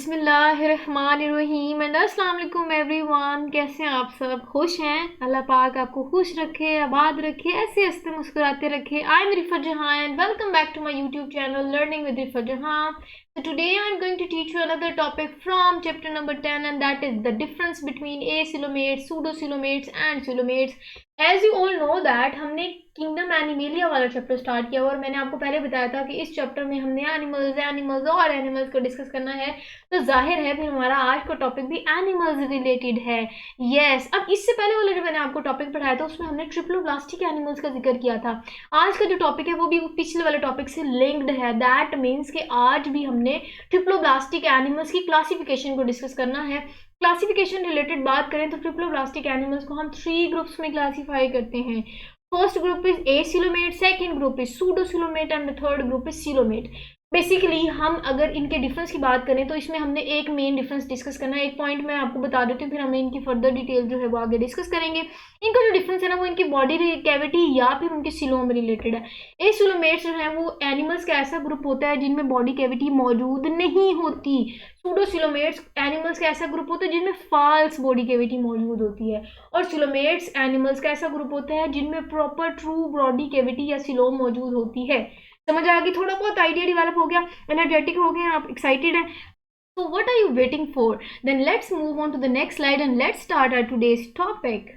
बिस्मिल्लाहिर्रहमानिर्रहीम एंड अस्सलाम वालेकुम एवरीवन। कैसे हैं आप सब? खुश हैं? अल्लाह पाक आपको खुश रखे, आबाद रखे, ऐसे हंसते मुस्कुराते रखे। आई am Rifa Jahan and welcome back to my YouTube channel learning with Rifa Jahan. So today I am going to teach you another topic from chapter number 10, and that is the difference between acoelomates, pseudocielomates and coelomates. As you all know that हमने kingdom animalia वाला chapter start किया और मैंने आपको पहले बताया था कि इस चैप्टर में हमने एनिमल्स को डिस्कस करना है। तो जाहिर है फिर हमारा आज का टॉपिक भी एनिमल्स रिलेटेड है। यस, अब इससे पहले वाला जो मैंने आपको टॉपिक पढ़ाया था उसमें हमने ट्रिप्लोब्लास्टिक एनिमल्स का जिक्र किया था। आज का जो टॉपिक है वो भी पिछले वाले टॉपिक से लिंक्ड है। दैट मीन्स कि आज भी हमने ट्रिप्लोब्लास्टिक एनिमल्स की क्लासिफिकेशन को डिस्कस करना है। क्लासिफिकेशन रिलेटेड बात करें तो ट्रिप्लोब्लास्टिक एनिमल्स को हम 3 ग्रुप्स में क्लासीफाई करते हैं। First group is acoelomate, second group is pseudocoelomate and the third group is coelomate. Basically हम अगर इनके डिफरेंस की बात करें तो इसमें हमने एक मेन डिफरेंस डिस्कस करना है। एक पॉइंट मैं आपको बता देती हूँ, फिर हम इनकी फर्दर डिटेल जो है वो आगे डिस्कस करेंगे। इनका जो डिफरेंस है ना वो इनकी बॉडी कैविटी या फिर उनके सिलोम रिलेटेड है। एसिलोमेट्स जो है वो एनिमल्स का ऐसा ग्रुप होता है जिनमें बॉडी कैविटी मौजूद नहीं होती। सूडोसिलोमेट्स एनिमल्स का ऐसा ग्रुप होता है जिनमें फॉल्स बॉडी कैविटी मौजूद होती है। और सिलोमेट्स एनिमल्स का ऐसा ग्रुप होता है जिनमें प्रॉपर ट्रू बॉडी कैविटी या सिलोम मौजूद होती है। समझ आ गई? थोड़ा बहुत आइडिया डेवलप हो गया, एनर्जेटिक हो गए, आप एक्साइटेड हैं? So what are you waiting for? Then let's move on to the next slide and let's start our today's topic.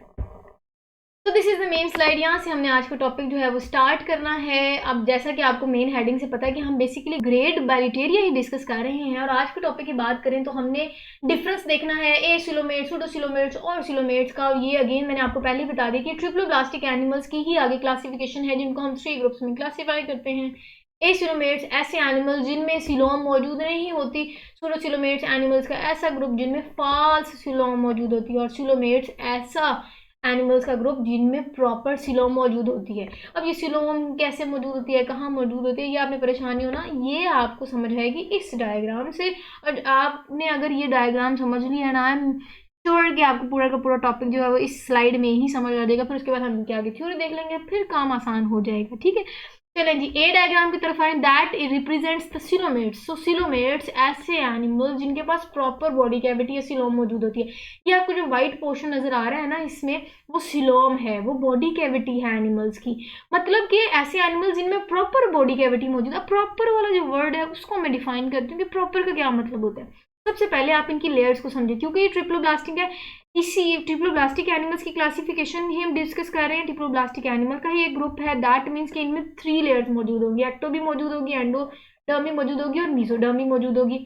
तो this is the main slide. यहाँ से हमने आज का टॉपिक जो है वो स्टार्ट करना है। अब जैसा कि आपको मेन हेडिंग से पता है कि हम बेसिकली ग्रेड बैक्टीरिया ही डिस्कस कर रहे हैं और आज के टॉपिक की बात करें तो हमने डिफरेंस देखना है एसिलोमेट्स, सूडोसिलोमेट्स और सिलोमेट्स का। ये अगेन मैंने आपको पहले बता दिया कि ट्रिप्लोब्लास्टिक एनिमल्स की ही आगे क्लासिफिकेशन है जिनको हम 3 ग्रुप्स में क्लासीफाई करते हैं। एसिलोमेट्स ऐसे एनिमल जिनमें सिलोम मौजूद नहीं होती। सूडोसिलोमेट्स एनिमल्स का ऐसा ग्रुप जिनमें फॉल्स सिलोम मौजूद होती है। और सिलोमेट्स ऐसा एनिमल्स का ग्रुप जिनमें प्रॉपर सिलोम मौजूद होती है। अब ये सिलोम कैसे मौजूद होती है, कहाँ मौजूद होती है, ये आपने परेशानी हो ना, ये आपको समझ आएगी इस डायग्राम से। और आपने अगर ये डायग्राम समझ लिया ना, आई एम श्योर कि आपको पूरा का पूरा टॉपिक जो है वो इस स्लाइड में ही समझ आ जाएगा। फिर उसके बाद हम इनके आगे थ्योरी देख लेंगे, फिर काम आसान हो जाएगा। ठीक है, चलें जी, ए डायग्राम की तरफ आए। That represents the coelomates. So coelomates ऐसे एनिमल जिनके पास प्रॉपर बॉडी कैविटी या सिलोम मौजूद होती है। ये आपको जो व्हाइट पोर्शन नजर आ रहा है ना, इसमें वो सिलोम है, वो बॉडी कैविटी है एनिमल्स की। मतलब कि ऐसे एनिमल जिनमें प्रॉपर बॉडी कैविटी मौजूद है। प्रॉपर वाला जो वर्ड है उसको मैं डिफाइन करती हूँ कि प्रॉपर का क्या मतलब होता है। सबसे पहले आप इनकी लेयर्स को समझिए, क्योंकि ये ट्रिप्लोब्लास्टिक है। इसी ट्रिप्लोब्लास्टिक एनिमल्स की क्लासिफिकेशन ही हम डिस्कस कर रहे हैं। ट्रिप्लोब्लास्टिक एनिमल का ही एक ग्रुप है। दैट मीन्स कि इनमें 3 लेयर्स मौजूद होंगी। एक्टो भी मौजूद होगी, एंडोडर्म भी मौजूद होगी और मेसोडर्म भी मौजूद होगी।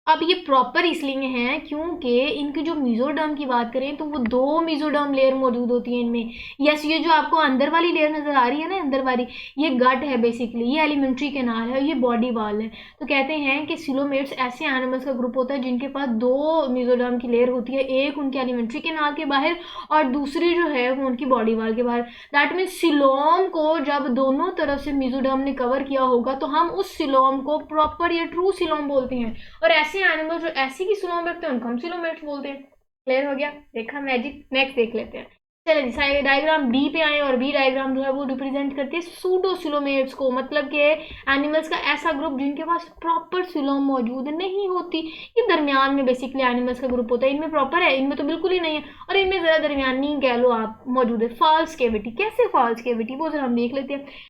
अब ये प्रॉपर इसलिए हैं क्योंकि इनकी जो मेसोडर्म की बात करें तो वो 2 मेसोडर्म लेयर मौजूद होती है इनमें। यस, ये जो आपको अंदर वाली लेयर नजर आ रही है ना, अंदर वाली, ये गट है बेसिकली, ये एलिमेंट्री कैनाल है, ये बॉडी वाल है। तो कहते हैं कि सिलोमेट्स ऐसे एनिमल्स का ग्रुप होता है जिनके पास 2 मेसोडर्म की लेयर होती है, एक उनके एलिमेंट्री कैनाल के बाहर और दूसरी जो है वो उनकी बॉडी वाल के बाहर। दैट मीन्स सिलोम को जब दोनों तरफ से मेसोडर्म ने कवर किया होगा तो हम उस सिलोम को प्रॉपर या ट्रू सिलोम बोलते हैं। और ऐसे एनिमल जो ऐसी की सिलोम रखते हैं उनको हम सिलोमेट्स बोलते हैं। क्लियर हो गया? देखा मैजिक? नेक्स्ट देख लेते हैं। चलिए जी, डायग्राम बी पे आए और बी डायग्राम जो है वो रिप्रेजेंट करती है सूडोसिलोमेट्स को। मतलब कि एनिमल्स का ऐसा ग्रुप जिनके पास प्रॉपर सिलोम मौजूद नहीं होती। ये दरमियान में बेसिकली एनिमल्स का ग्रुप होता है। इनमें प्रॉपर है, इनमें तो बिल्कुल ही नहीं है, और इनमें जरा दरमियानी कह लो आप मौजूद है। False cavity. कैसे फॉल्स कैविटी, वो जरा हम देख लेते हैं।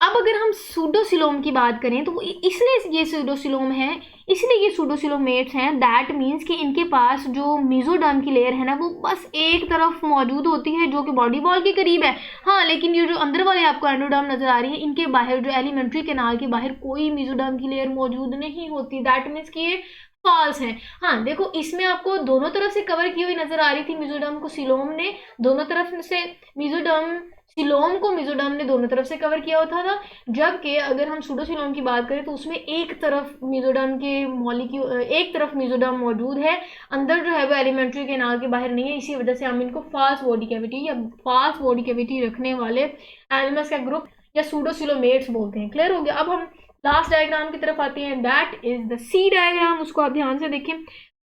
अब अगर हम सूडोसिलोम की बात करें तो इसलिए ये सूडोसिलोम है, इसलिए ये सूडोसिलोमेट्स हैं। दैट मीन्स कि इनके पास जो मेसोडर्म की लेयर है ना वो बस एक तरफ मौजूद होती है जो कि बॉडी वॉल के करीब है। हाँ, लेकिन ये जो अंदर वाले आपको एंडोडर्म नजर आ रही है, इनके बाहर जो एलिमेंट्री कैनाल के बाहर कोई मेसोडर्म की लेयर मौजूद नहीं होती। दैट मीन्स कि ये फॉल्स है। हाँ देखो, इसमें आपको दोनों तरफ से कवर की हुई नजर आ रही थी मेसोडर्म को सिलोम ने, दोनों तरफ से मेसोडर्म सिलोम को मेसोडर्म ने दोनों तरफ से कवर किया होता था। जबकि अगर हम सूडोसिलोम की बात करें तो उसमें एक तरफ मेसोडर्म के मॉलिक्यूल, एक तरफ मेसोडर्म मौजूद है, अंदर जो है वो एलिमेंट्री कैनाल के बाहर नहीं है। इसी वजह से हम इनको फास्ट बॉडी कैविटी या फास्ट बॉडी कैविटी रखने वाले एनिमल्स का ग्रुप या सूडोसिलोमेट्स बोलते हैं। क्लियर हो गया? अब हम लास्ट डायग्राम की तरफ आते हैं। That is the C diagram. उसको आप ध्यान से देखें।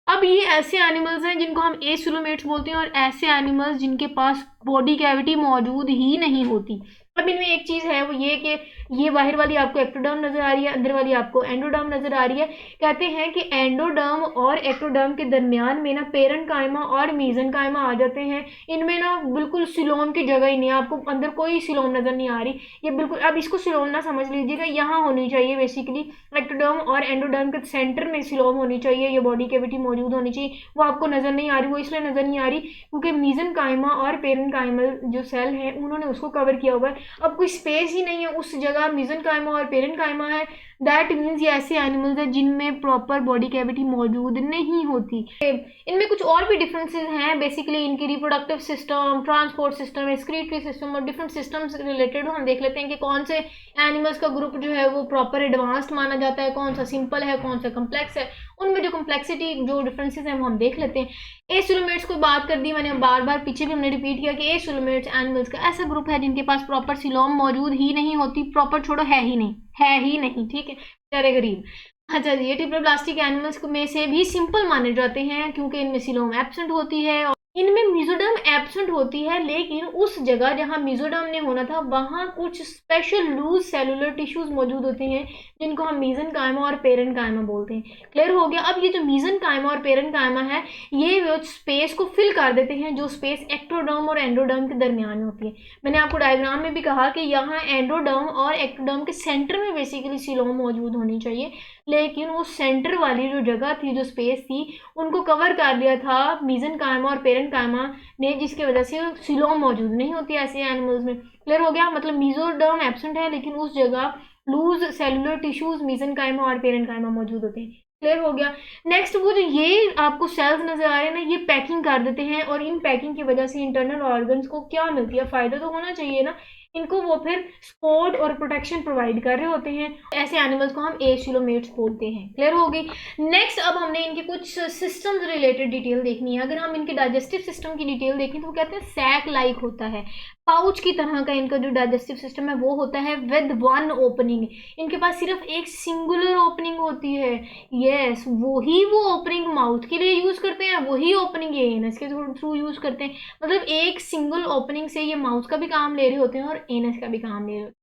अब ये ऐसे एनिमल्स हैं जिनको हम एसिलोमेट्स बोलते हैं और ऐसे एनिमल्स जिनके पास बॉडी कैविटी मौजूद ही नहीं होती। अब इनमें एक चीज़ है वो ये कि ये बाहर वाली आपको एक्टोडर्म नजर आ रही है, अंदर वाली आपको एंडोडर्म नजर आ रही है। कहते हैं कि एंडोडर्म और एक्टोडर्म के दरमियान में ना पेरेन्काइमा और मीजनकाइमा आ जाते हैं। इनमें ना बिल्कुल सिलोम की जगह ही नहीं है, आपको अंदर कोई सिलोम नजर नहीं आ रही। ये बिल्कुल, अब इसको सिलोम ना समझ लीजिएगा, यहाँ होनी चाहिए बेसिकली एक्टोडर्म और एंडोडर्म के सेंटर में सिलोम होनी चाहिए, ये बॉडी कैविटी मौजूद होनी चाहिए। वो आपको नजर नहीं आ रही, वो इसलिए नजर नहीं आ रही क्योंकि मीजनकाइमा और पेरेन्काइमल जो सेल है उन्होंने उसको कवर किया हुआ है। अब कोई स्पेस ही नहीं है उस जगह, मीजनकाइमा और पेरेन्काइमा है। दैट मीन्स ये ऐसे एनिमल्स हैं जिनमें प्रॉपर बॉडी कैविटी मौजूद नहीं होती। इनमें कुछ और भी डिफरेंसेस हैं, बेसिकली इनकी reproductive system, transport system, excretory system और डिफरेंट सिस्टम्स रिलेटेड हम देख लेते हैं कि कौन से एनिमल्स का ग्रुप जो है वो प्रॉपर एडवांस्ड माना जाता है, कौन सा सिंपल है, कौन सा कम्प्लेक्स है। उनमें जो कम्प्लेक्सिटी, जो डिफरेंसेस हैं वो हम देख लेते हैं। एसिलोमेट्स को बात कर दी मैंने, बार बार पीछे भी हमने रिपीट किया कि एसिलोमेट्स एनिमल्स का ऐसा ग्रुप है जिनके पास प्रॉपर सिलोम मौजूद ही नहीं होती, प्रॉपर छोड़ो है ही नहीं, है ही नहीं, ठीक है, बेचारे गरीब। अच्छा जी, ये ट्रिप्लोब्लास्टिक एनिमल्स में से भी सिंपल माने जाते हैं क्योंकि इनमें सिलोम एब्सेंट होती है और इनमें मीजोडर्म एब्सेंट होती है, लेकिन उस जगह जहां मीजोडर्म ने होना था वहां कुछ स्पेशल लूज सेलुलर टिश्यूज मौजूद होते हैं जिनको हम मीजनकाइमा और पेरेन्काइमा बोलते हैं। क्लियर हो गया। अब ये जो मीजनकाइमा और पेरेन्काइमा है ये स्पेस को फिल कर देते हैं जो स्पेस एक्टोडर्म और एंडोडर्म के दरमियान होती है। मैंने आपको डायग्राम में भी कहा कि यहाँ एंडोडर्म और एक्टोडर्म के सेंटर में बेसिकली सिलोम मौजूद होनी चाहिए, लेकिन वो सेंटर वाली जो जगह थी, जो स्पेस थी, उनको कवर कर लिया था मीजनकाइमा और पेरेन्काइमा ने, जिसकी वजह से सिलोम मौजूद नहीं होती ऐसे एनिमल्स में। क्लियर हो गया। मतलब मीजोडर्म एब्सेंट है लेकिन उस जगह लूज सेलुलर टिश्यूज मीजनकाइमा और पेरेन्काइमा मौजूद होते हैं। क्लियर हो गया। नेक्स्ट, वो जो ये आपको सेल्स नजर आ रहे हैं ना, ये पैकिंग कर देते हैं और इन पैकिंग की वजह से इंटरनल ऑर्गन्स को क्या मिलती है, फायदा तो होना चाहिए ना, इनको वो फिर सपोर्ट और प्रोटेक्शन प्रोवाइड कर रहे होते हैं। ऐसे एनिमल्स को हम एसिलोमेट्स बोलते हैं। क्लियर हो गई। नेक्स्ट, अब हमने इनके कुछ सिस्टम्स रिलेटेड डिटेल देखनी है। अगर हम इनके डाइजेस्टिव सिस्टम की डिटेल देखें तो वो कहते हैं सैक लाइक होता है, पाउच की तरह का इनका जो डाइजेस्टिव सिस्टम है वो होता है विद वन ओपनिंग। इनके पास सिर्फ एक सिंगुलर ओपनिंग होती है। यस, वही वो ओपनिंग माउथ के लिए यूज करते हैं, वही ओपनिंग ये एनस के थ्रू यूज करते हैं। मतलब एक सिंगल ओपनिंग से ये माउथ का भी काम ले रहे होते हैं और एनस का भी काम ले रहे होते हैं।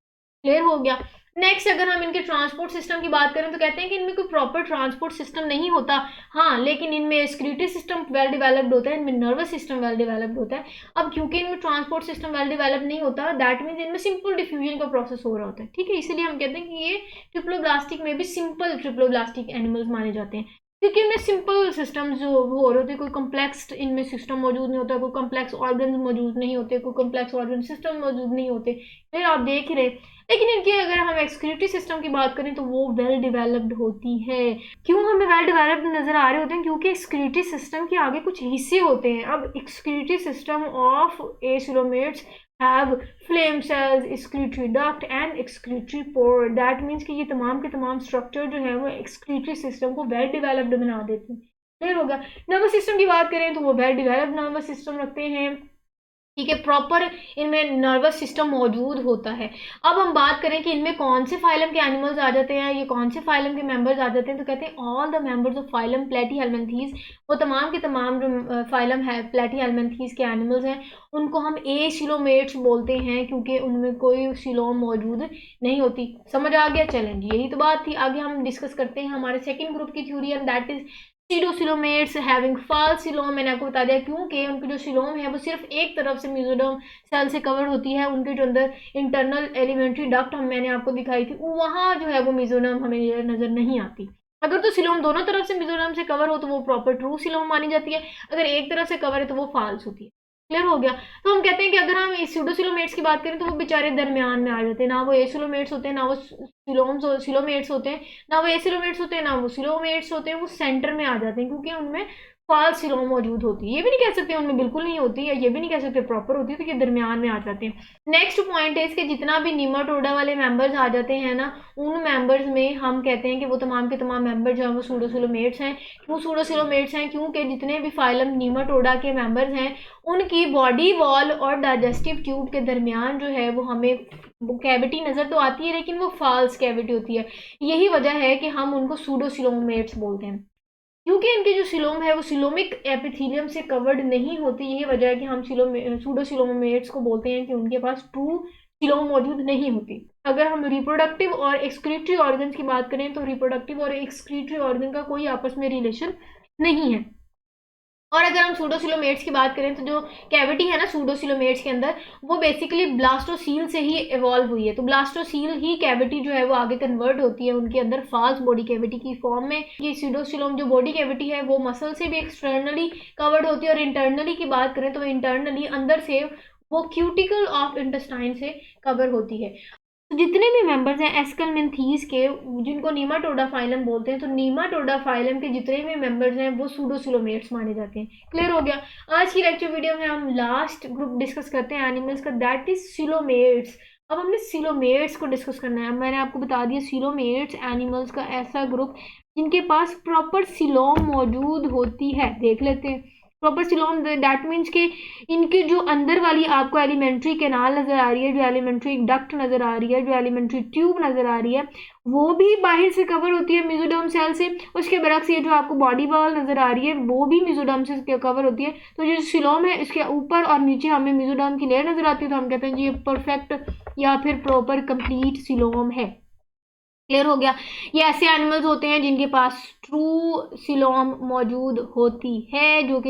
क्लियर हो गया। नेक्स्ट, अगर हम इनके ट्रांसपोर्ट सिस्टम की बात करें तो कहते हैं कि इनमें कोई प्रॉपर ट्रांसपोर्ट सिस्टम नहीं होता। हाँ, लेकिन इनमें एक्सक्रीटरी सिस्टम वेल डेवलप्ड होता है, इनमें नर्वस सिस्टम वेल डेवलप्ड होता है। अब क्योंकि इनमें ट्रांसपोर्ट सिस्टम वेल डेवलप नहीं होता, दैट मीन्स इनमें सिंपल डिफ्यूजन का प्रोसेस हो रहा होता है। ठीक है, इसीलिए हम कहते हैं कि ये ट्रिप्लोब्लास्टिक में भी सिंपल ट्रिप्लोब्लास्टिक एनिमल्स माने जाते हैं क्योंकि इनमें सिंपल सिस्टम्स जो हो रहे होते हैं, कोई कम्प्लेक्स इनमें सिस्टम मौजूद नहीं होता, कोई कम्प्लेक्स ऑर्गन मौजूद नहीं होते, कोई कम्प्लेक्स ऑर्गन सिस्टम मौजूद नहीं होते। फिर आप देख ही रहे। लेकिन इनकी अगर हम एक्सक्रीटरी सिस्टम की बात करें तो वो वेल डेवलप्ड होती है। क्यों हमें वेल डेवलप्ड नजर आ रहे होते हैं? क्योंकि एक्सक्रीटरी सिस्टम के आगे कुछ हिस्से होते हैं। अब excretory system of acoelomates have flame cells, excretory duct and excretory pour. That means कि ये तमाम के तमाम स्ट्रक्चर जो है वो एक्सक्रीटरी सिस्टम को वेल डेवलप्ड बना देते हैं। क्लियर होगा। नर्वस सिस्टम की बात करें तो वो वेल डेवलप्ड नर्वस सिस्टम रखते हैं। ठीक है, प्रॉपर इनमें नर्वस सिस्टम मौजूद होता है। अब हम बात करें कि इनमें कौन से फाइलम के एनिमल्स आ जाते हैं, ये कौन से फाइलम के मेंबर्स आ जाते हैं, तो कहते हैं all the members of phylum Platyhelminthes. वो तमाम के तमाम जो फाइलम है प्लेटीहेल्मिन्थीज के एनिमल्स हैं उनको हम एसिलोमेट्स बोलते हैं क्योंकि उनमें कोई सिलोम मौजूद नहीं होती। समझ आ गया? चलें जी, यही तो बात थी। आगे हम डिस्कस करते हैं हमारे सेकेंड ग्रुप की theory and that is pseudocoelomates having false coelom. मैंने आपको बता दिया क्योंकि उनकी जो सिलोम है वो सिर्फ एक तरफ से मेसोडर्म सेल से कवर होती है। उनके जो अंदर इंटरनल एलिमेंट्री डक्ट मैंने आपको दिखाई थी वहां जो है वो मेसोडर्म हमें नजर नहीं आती। अगर तो सिलोम दोनों तरफ से मेसोडर्म से कवर हो तो वो प्रॉपर ट्रू सिलोम मानी जाती है, अगर एक तरफ से कवर है तो वो फाल्स होती है। क्लियर हो गया। तो हम कहते हैं कि अगर हम सीडोसिलोमेट्स की बात करें तो वो बेचारे दरमियान में आ जाते हैं, ना वो एसिलोमेट्स होते हैं ना वो सिलोमेट्स होते हैं, ना वो एसिलोमेट्स होते हैं ना वो सिलोमेट्स होते हैं, वो सेंटर में आ जाते हैं क्योंकि उनमें फाल्स सिलोम मौजूद होती है। ये भी नहीं कह सकते उनमें बिल्कुल नहीं होती, या ये भी नहीं कह सकते प्रॉपर होती है, तो ये दरमियान में आ जाते हैं। नेक्स्ट पॉइंट है इसके, जितना भी निमाटोडा वाले मेंबर्स आ जाते हैं ना, उन मेंबर्स में हम कहते हैं कि वो तमाम के तमाम मेंबर जो है वो सूडोसिलोमेट्स हैं। क्यों सूडोसिलोमेट्स हैं? क्योंकि जितने भी फाइलम निमाटोडा के मेंबर्स हैं उनकी बॉडी वॉल और डाइजेस्टिव ट्यूब के दरमियान जो है वो हमें वो कैविटी नज़र तो आती है लेकिन वो फाल्स कैविटी होती है। यही वजह है कि हम उनको सूडोसिलोमेट्स बोलते हैं क्योंकि इनकी जो सिलोम है वो सिलोमिक एपिथेलियम से कवर्ड नहीं होती। यही वजह है कि हम सूडोसिलोमेट्स को बोलते हैं कि उनके पास ट्रू सीलोम मौजूद नहीं होती। अगर हम रिप्रोडक्टिव और एक्सक्रीटरी ऑर्गन्स की बात करें तो रिप्रोडक्टिव और एक्सक्रीटरी ऑर्गन का कोई आपस में रिलेशन नहीं है। और अगर हम सूडोसिलोमेट्स की बात करें तो जो कैविटी है ना सूडोसिलोमेट्स के अंदर, वो बेसिकली ब्लास्टोसील से ही इवॉल्व हुई है। तो ब्लास्टोसील ही कैविटी जो है वो आगे कन्वर्ट होती है उनके अंदर फाल्स बॉडी कैविटी की फॉर्म में। ये सूडोसिलोम जो बॉडी कैविटी है वो मसल से भी एक्सटर्नली कवर्ड होती है, और इंटरनली की बात करें तो इंटरनली अंदर से वो क्यूटिकल ऑफ इंटेस्टाइन से कवर होती है। तो जितने भी मेंबर्स हैं एस्कलमेंथीज के, जिनको नीमाटोडा फाइलम बोलते हैं, तो नीमाटोडा फाइलम के जितने भी मेंबर्स हैं वो सूडोसिलोमेट्स माने जाते हैं। क्लियर हो गया। आज की लेक्चर वीडियो में हम लास्ट ग्रुप डिस्कस करते हैं एनिमल्स का, दैट इज सिलोमेट्स। अब हमने सिलोमेट्स को डिस्कस करना है। मैंने आपको बता दिया सिलोमेट्स एनिमल्स का ऐसा ग्रुप जिनके पास प्रॉपर सिलोम मौजूद होती है। देख लेते हैं प्रॉपर सिलोम, दैट मीन्स कि इनकी जो अंदर वाली आपको एलिमेंट्री कैनाल नजर आ रही है, जो एलिमेंट्री डक्ट नजर आ रही है, जो एलिमेंट्री ट्यूब नजर आ रही है, वो भी बाहर से कवर होती है मेसोडर्म सेल से। उसके बरक्स ये जो आपको बॉडी वॉल नजर आ रही है वो भी मेसोडर्म से कवर होती है। तो जो सिलोम है इसके ऊपर और नीचे हमें मेसोडर्म की लेयर नजर आती है, तो हम कहते हैं जी ये परफेक्ट या फिर प्रॉपर कंप्लीट सिलोम है। क्लियर हो गया। ये ऐसे एनिमल्स होते हैं जिनके पास ट्रू सिलोम मौजूद होती है, जो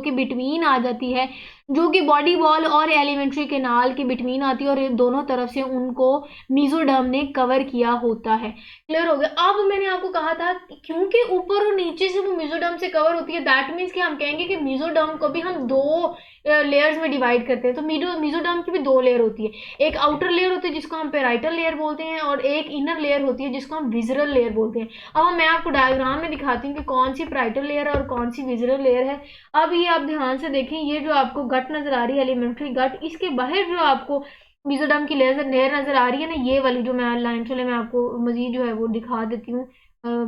कि बिटवीन आ जाती है, जो कि बॉडी वॉल और एलिमेंट्री कैनाल के बिटवीन आती है, और दोनों तरफ से उनको मेसोडर्म ने कवर किया होता है। क्लियर हो गया। अब मैंने आपको कहा था क्योंकि ऊपर और नीचे से वो मेसोडर्म से कवर होती है, दैट मीन्स कि हम कहेंगे कि मेसोडर्म को भी हम दो लेयर्स में डिवाइड करते हैं। तो मेसोडर्म की भी दो लेयर होती है। एक आउटर लेयर होती है जिसको हम पेराइटल लेयर बोलते हैं, और एक इनर लेयर होती है जिसको हम विजरल लेयर बोलते हैं। अब मैं आपको डायग्राम में दिखाती हूँ कि कौन सी पेराइटल लेयर है और कौन सी विजरल लेयर है। अब ये आप ध्यान से देखें, ये जो आपको गट नजर आ रही है एलिमेंट्री गट, इसके बाहर जो आपको मेसोडर्म की लेयर नजर आ रही है ना, ये वाली जो मैं लाइन चले मैं आपको मजीद जो है वो दिखा देती हूँ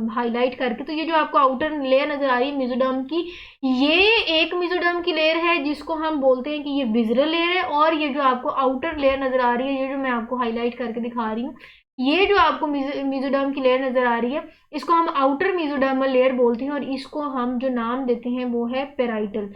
हाईलाइट करके। तो ये जो आपको आउटर लेयर नजर आ रही है मेसोडर्म की, ये एक मेसोडर्म की लेयर है जिसको हम बोलते हैं कि ये विजरल लेयर है। और ये जो आपको आउटर लेयर नजर आ रही है, ये जो मैं आपको हाईलाइट करके दिखा रही हूँ, ये जो आपको मेसोडर्म की लेयर नजर आ रही है, इसको हम आउटर मेसोडर्मल लेयर बोलते हैं, और इसको हम जो नाम देते हैं वो है पेराइटल।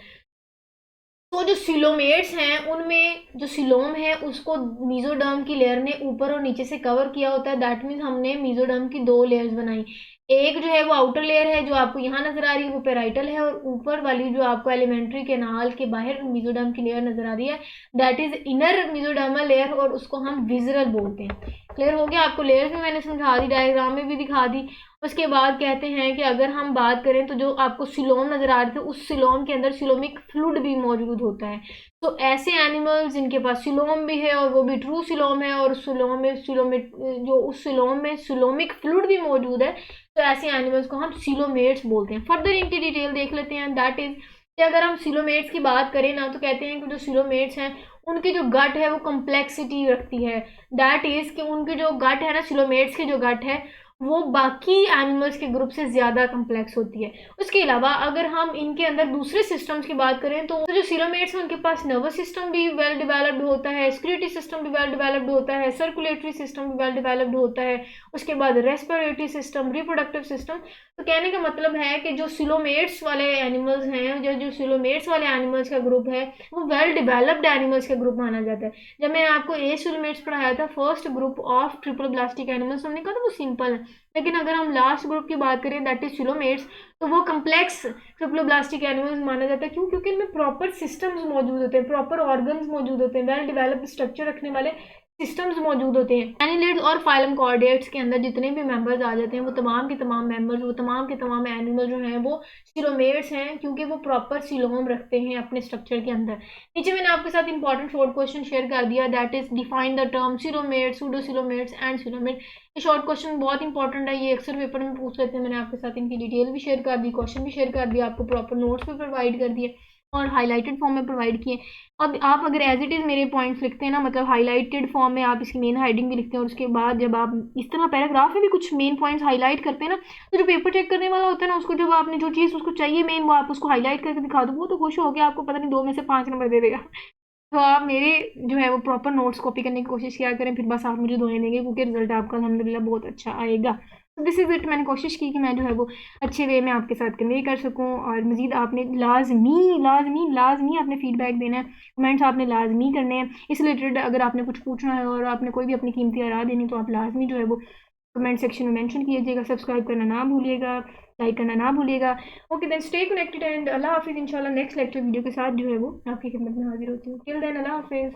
तो जो सिलोमेट्स हैं उनमें जो सिलोम है उसको मेसोडर्म की लेयर ने ऊपर और नीचे से कवर किया होता है। दैट मीन्स हमने मेसोडर्म की दो लेयर्स बनाई। एक जो है वो आउटर लेयर है जो आपको यहाँ नजर आ रही है वो पेराइटल है, और ऊपर वाली जो आपको एलिमेंट्री कैनाल के बाहर मेसोडर्म की लेयर नजर आ रही है that is inner mesodermal layer, और उसको हम विजरल बोलते हैं। क्लियर हो गया। आपको लेयर्स भी मैंने समझा दी, डायग्राम में भी दिखा दी। उसके बाद कहते हैं कि अगर हम बात करें तो जो आपको सिलोम नजर आ रहे थे उस सिलोम के अंदर सिलोमिक फ्लूइड भी मौजूद होता है। तो ऐसे एनिमल्स जिनके पास सिलोम भी है और वो भी ट्रू सिलोम है, और सिलोम में सिलोमिक जो उस सिलोम में सिलोमिक फ्लूइड भी मौजूद है, तो ऐसे एनिमल्स को हम सिलोमेट्स बोलते हैं। फर्दर इनकी डिटेल देख लेते हैं। दैट इज कि अगर हम सिलोमेट्स की बात करें ना, तो कहते हैं कि जो सिलोमेट्स हैं उनकी जो गट है वो कम्प्लेक्सिटी रखती है। दैट इज कि उनकी जो गट है ना, सिलोमेट्स की जो गट है वो बाकी एनिमल्स के ग्रुप से ज़्यादा कम्प्लेक्स होती है। उसके अलावा अगर हम इनके अंदर दूसरे सिस्टम्स की बात करें तो जो सिलोमेट्स हैं उनके पास नर्वस सिस्टम भी वेल डेवलप्ड होता है, एक्सक्रीटरी सिस्टम भी वेल डेवलप्ड होता है, सर्कुलेटरी सिस्टम भी वेल डेवलप्ड होता है, उसके बाद रेस्पिरेटरी सिस्टम, रिप्रोडक्टिव सिस्टम। तो कहने का मतलब है कि जो सिलोमेट्स वाले एनिमल्स हैं, जो सिलोमेट्स वाले एनिमल्स का ग्रुप है वो वेल डेवलप्ड एनिमल्स का ग्रुप माना जाता है। जब मैंने आपको ए सिलोमेट्स पढ़ाया था, first group of triploblastic animals, हमने कहा था वो सिंपल है। लेकिन अगर हम लास्ट ग्रुप की बात करें दैट इज सिलोमेट्स, तो वो कम्प्लेक्स ट्रिप्लोब्लास्टिक एनिमल्स माना जाता है। क्यों? क्योंकि इनमें प्रॉपर सिस्टम्स मौजूद होते हैं, प्रॉपर ऑर्गन्स मौजूद होते हैं, वेल डेवलप्ड स्ट्रक्चर रखने वाले सिस्टम्स मौजूद होते हैं। एनिलिड्स और फाइलम कॉर्डेट्स के अंदर जितने भी मेंबर्स आ जाते हैं वो तमाम के तमाम मेंबर्स, वो तमाम के तमाम एनिमल जो हैं वो सिलोमेट्स हैं, क्योंकि वो प्रॉपर सिलोम रखते हैं अपने स्ट्रक्चर के अंदर। नीचे मैंने आपके साथ इंपॉर्टेंट शॉर्ट क्वेश्चन शेयर कर दिया, that is define the term coelomate, pseudocoelomates and coelomate. ये शॉर्ट क्वेश्चन बहुत इंपॉर्टेंट है, ये अक्सर पेपर में पूछ लेते हैं। मैंने आपके साथ इनकी डिटेल भी शेयर कर दी, क्वेश्चन भी शेयर कर दिया, आपको प्रॉपर नोट्स भी प्रोवाइड कर दिए और हाईलाइटेड फॉर्म में प्रोवाइड किए। अब आप अगर एज इट इज़ मेरे पॉइंट्स लिखते हैं ना, मतलब हाईलाइटेड फॉर्म में आप इसकी मेन हेडिंग भी लिखते हैं, और उसके बाद जब आप इस तरह पैराग्राफ में भी कुछ मेन पॉइंट्स हाईलाइट करते हैं ना, तो जो पेपर चेक करने वाला होता है ना, उसको जब आपने जो चीज़ उसको चाहिए मेन वो आप उसको हाईलाइट करके दिखा दो, वो तो खुश हो गया, आपको पता नहीं 2 में से 5 नंबर दे देगा। तो आप मेरे जो है वो प्रॉपर नोट्स कॉपी करने की कोशिश किया करें, फिर बस आप मुझे दुआएं देंगे, क्योंकि रिजल्ट आपका अल्हम्दुलिल्लाह बहुत अच्छा आएगा। This is it. मैंने कोशिश की कि मैं जो है वो अच्छे वे में आपके साथ कन्वे कर सकूँ। और मज़ीद आपने लाजमी लाजमी लाजमी आपने फ़ीडबैक देना है, कमेंट्स आपने लाजमी करने हैं। इस रिलेटेड अगर आपने कुछ पूछना है और आपने कोई भी अपनी कीमती राय देनी, तो आप लाजमी जो है वो कमेंट सेक्शन में मेंशन कीजिएगा। सब्सक्राइब करना ना भूलिएगा, लाइक करना ना भूलिएगा। Okay then, stay connected and Allah हाफिज़। इंशाल्लाह नेक्स्ट लेक्चर वीडियो के साथ जो है वो आपकी खिदमत में हाजिर होती हूँ। टिल देन, अल्लाह हाफिज़।